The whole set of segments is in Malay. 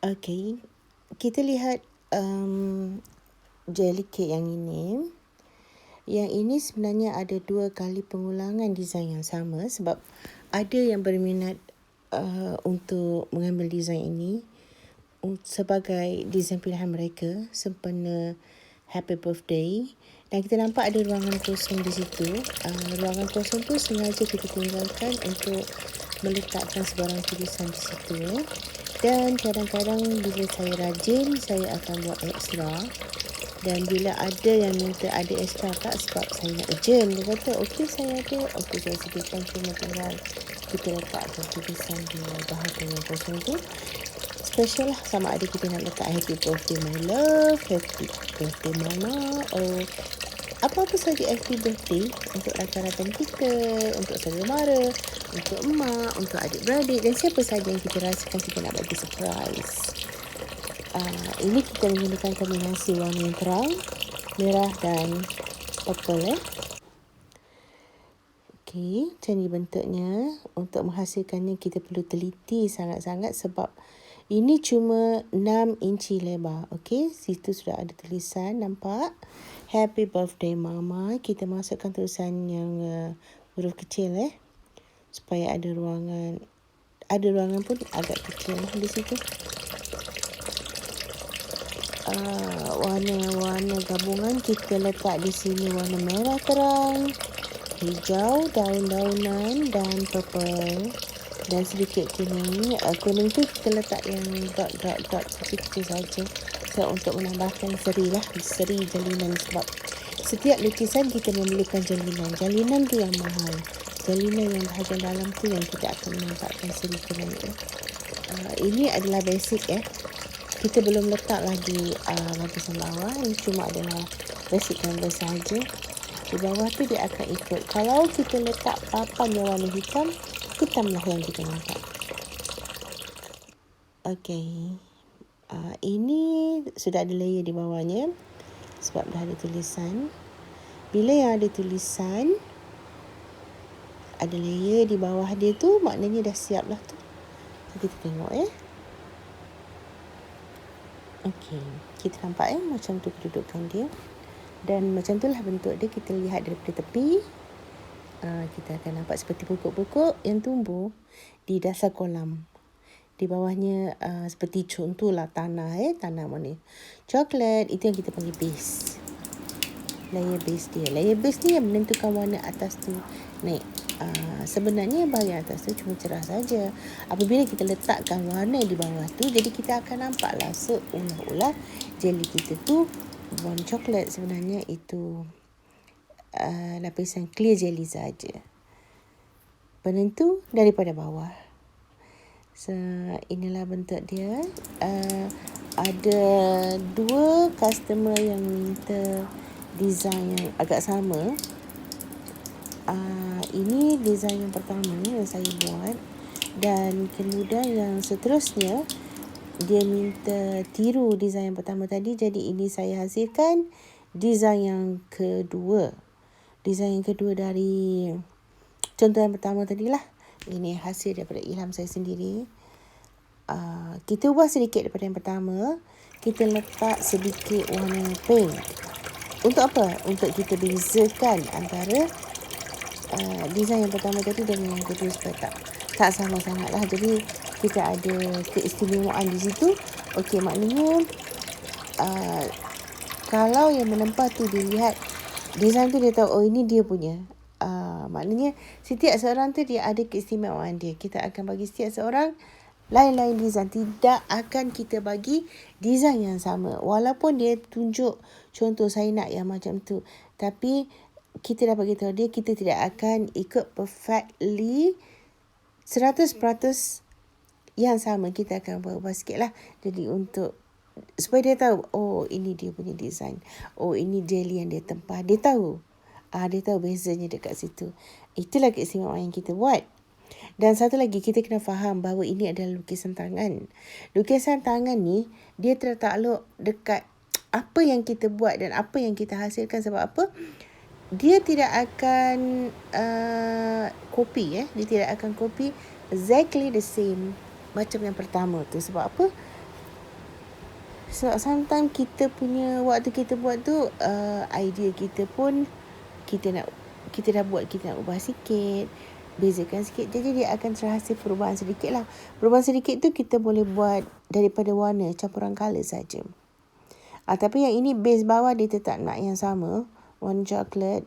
Okay, kita lihat jelly cake yang ini. Yang ini sebenarnya ada 2 kali pengulangan desain yang sama sebab ada yang berminat untuk mengambil desain ini sebagai desain pilihan mereka sempena happy birthday. Dan kita nampak ada ruangan kosong di situ. Ruangan kosong tu sengaja kita tinggalkan untuk meletakkan sebarang tulisan di situ. Dan kadang-kadang bila saya rajin, saya akan buat ekstra. Dan bila ada yang minta ada ekstra tak sebab saya nak urgent, dia kata okey saya ada, okey saya sediakan, cuma tinggal kita letakkan tulisan di bahagian yang kosong tu. Special lah, sama ada kita nak letak happy birthday my love, happy birthday mama, or apa-apa saja happy birthday untuk rakan-rakan kita, untuk saudara mara, untuk emak, untuk adik-beradik dan siapa saja yang kita rasakan kita nak bagi surprise. Ini kita menggunakan kombinasi warna yang terang, merah dan purple. Okey, macam ni bentuknya. Untuk menghasilkannya kita perlu teliti sangat-sangat sebab ini cuma 6 inci lebar. Okey, situ sudah ada tulisan, nampak? Happy birthday mama. Kita masukkan tulisan yang huruf kecil supaya ada ruangan. Ada ruangan pun agak kecil di situ. Warna-warna gabungan kita letak di sini warna merah terang, hijau, daun-daunan dan purple dan sedikit kuning. Kuning tu kita letak yang dot kecil saja untuk menambahkan seri jalinan sebab setiap lukisan kita memerlukan jalinan tu yang mahal. Jalinan yang bahagian dalam tu yang kita akan menampakkan seri kuning tu. Ini adalah basic kita belum letak lagi lapisan bawah. Ini cuma adalah basic canvas saja. Di bawah tu dia akan ikut. Kalau kita letak papan yang warna hitam, hitamlah yang kita nampak. Okey. Ini sudah ada layer di bawahnya sebab dah ada tulisan. Bila yang ada tulisan, ada layer di bawah dia tu, maknanya dah siap lah tu. Kita tengok Okey, kita nampak macam tu kedudukan dia. Dan macam itulah bentuk dia. Kita lihat daripada tepi. Kita akan nampak seperti pokok-pokok yang tumbuh di dasar kolam. Di bawahnya seperti contohlah tanah tanah warna coklat. Itu yang kita panggil base. Layer base dia. Layer base ni yang menentukan warna atas tu naik. Sebenarnya bahagian atas tu cuma cerah saja. Apabila kita letakkan warna di bawah tu, jadi kita akan nampaklah seolah-olah jelly kita tu warna coklat. Sebenarnya itu lapisan clear jelly saja. Penentu daripada bawah. So, inilah bentuk dia. Ada 2 customer yang minta design yang agak sama. Ini design yang pertama yang saya buat. Dan kemudian yang seterusnya dia minta tiru design yang pertama tadi. Jadi ini saya hasilkan design yang kedua. Design yang kedua dari contoh yang pertama tadilah. Ini hasil daripada ilham saya sendiri. Kita ubah sedikit daripada yang pertama. Kita letak sedikit warna pink. Untuk apa? Untuk kita bezakan antara design yang pertama tadi dengan yang kedua supaya tak sama sangat lah. Jadi kita ada keistimewaan di situ. Okey, maknanya kalau yang menempah tu dia lihat design tu, dia tahu ini dia punya. Maknanya setiap seorang tu dia ada keistimewaan dia. Kita akan bagi setiap seorang lain-lain design. Tidak akan kita bagi design yang sama. Walaupun dia tunjuk contoh saya nak yang macam tu. Tapi kita dah bagi tahu dia kita tidak akan ikut perfectly 100% yang sama. Kita akan berubah sikit lah. Jadi untuk supaya dia tahu, oh ini dia punya design. Oh ini jelly yang dia tempah. Dia tahu. Dia tahu bezanya dekat situ. Itulah keistimewaan yang kita buat. Dan satu lagi, kita kena faham bahawa ini adalah lukisan tangan. Lukisan tangan ni, dia tertakluk dekat apa yang kita buat dan apa yang kita hasilkan. Sebab apa? Dia tidak akan copy. Dia tidak akan copy exactly the same macam yang pertama tu. Sebab apa? Sebab sometimes kita punya waktu kita buat tu idea kita pun kita dah buat, kita nak ubah sikit, bezakan sikit, jadi dia akan terhasil perubahan sedikit lah. Perubahan sedikit tu kita boleh buat daripada warna, campuran colour saja. Tapi yang ini base bawah dia tetap nak yang sama, warna coklat.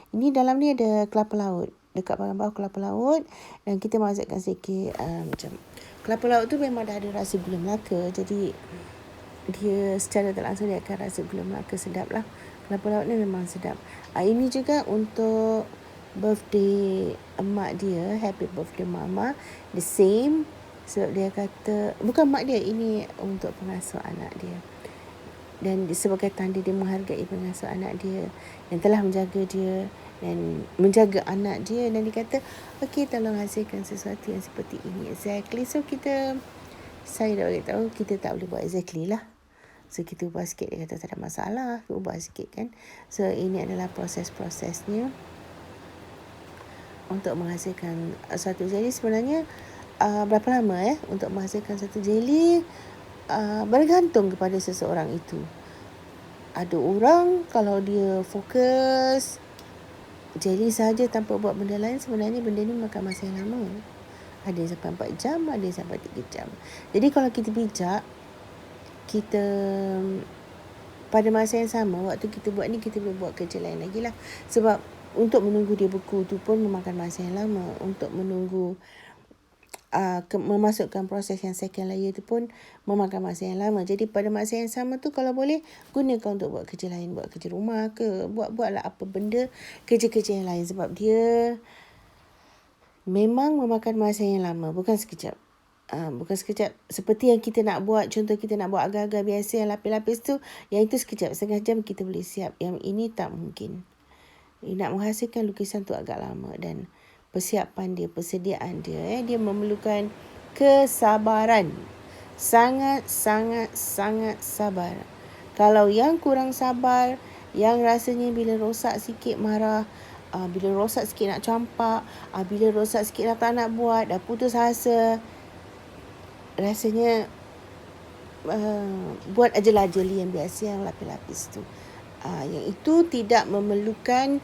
Ini dalam ni ada kelapa laut, dekat bahagian bawah kelapa laut, dan kita masukkan sikit macam kelapa laut tu memang dah ada rasa gula Melaka, jadi dia secara tak langsung dia akan rasa gula Melaka, sedap lah. Kelapa laut ni memang sedap. Ini juga untuk birthday emak dia, happy birthday mama, the same. Sebab dia kata, bukan mak dia, ini untuk pengasuh anak dia. Dan sebagai tanda dia menghargai pengasuh anak dia yang telah menjaga dia dan menjaga anak dia. Dan dia kata, okey, tolong hasilkan sesuatu yang seperti ini exactly. So saya dah beritahu kita tak boleh buat exactly lah. So kita ubah sikit, dia kata tak ada masalah, ubah sikit kan. So ini adalah proses-prosesnya untuk menghasilkan satu jelly. Sebenarnya berapa lama untuk menghasilkan satu jelly bergantung kepada seseorang itu. Ada orang kalau dia fokus jelly saja tanpa buat benda lain, sebenarnya benda ni makan masa yang lama. Ada yang sampai 4 jam, ada yang sampai 3 jam. Jadi kalau kita bijak, kita pada masa yang sama, waktu kita buat ni, kita boleh buat kerja lain lagi lah. Sebab untuk menunggu dia beku tu pun memakan masa yang lama. Untuk menunggu memasukkan proses yang second layer tu pun memakan masa yang lama. Jadi pada masa yang sama tu, kalau boleh, gunakan untuk buat kerja lain. Buat kerja rumah ke, buatlah apa benda, kerja-kerja yang lain. Sebab dia memang memakan masa yang lama, bukan sekejap. Bukan sekejap seperti yang kita nak buat. Contoh kita nak buat agar-agar biasa yang lapis-lapis tu, yang itu sekejap, setengah jam kita boleh siap. Yang ini tak mungkin. Nak menghasilkan lukisan tu agak lama, dan persiapan dia, persediaan dia, dia memerlukan kesabaran. Sangat sabar. Kalau yang kurang sabar, yang rasanya bila rosak sikit marah, bila rosak sikit nak campak, bila rosak sikit dah tak nak buat, dah putus asa, rasanya buat aje lah jeli yang biasa, yang lapis-lapis tu. Yang itu tidak memerlukan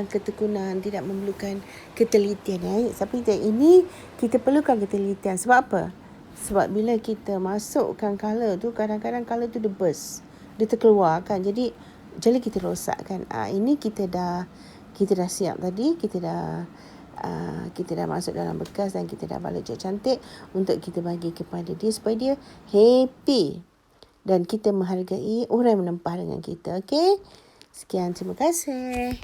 ketekunan, tidak memerlukan ketelitian. Tapi ini kita perlukan ketelitian. Sebab apa? Sebab bila kita masukkan colour tu, kadang-kadang colour tu dia burst, dia terkeluar kan. Jadi kita rosak kan. Ini kita dah siap tadi. Kita dah masuk dalam bekas dan kita dah balik cantik untuk kita bagi kepada dia supaya dia happy dan kita menghargai orang yang menempah dengan kita. Okey? Sekian, terima kasih.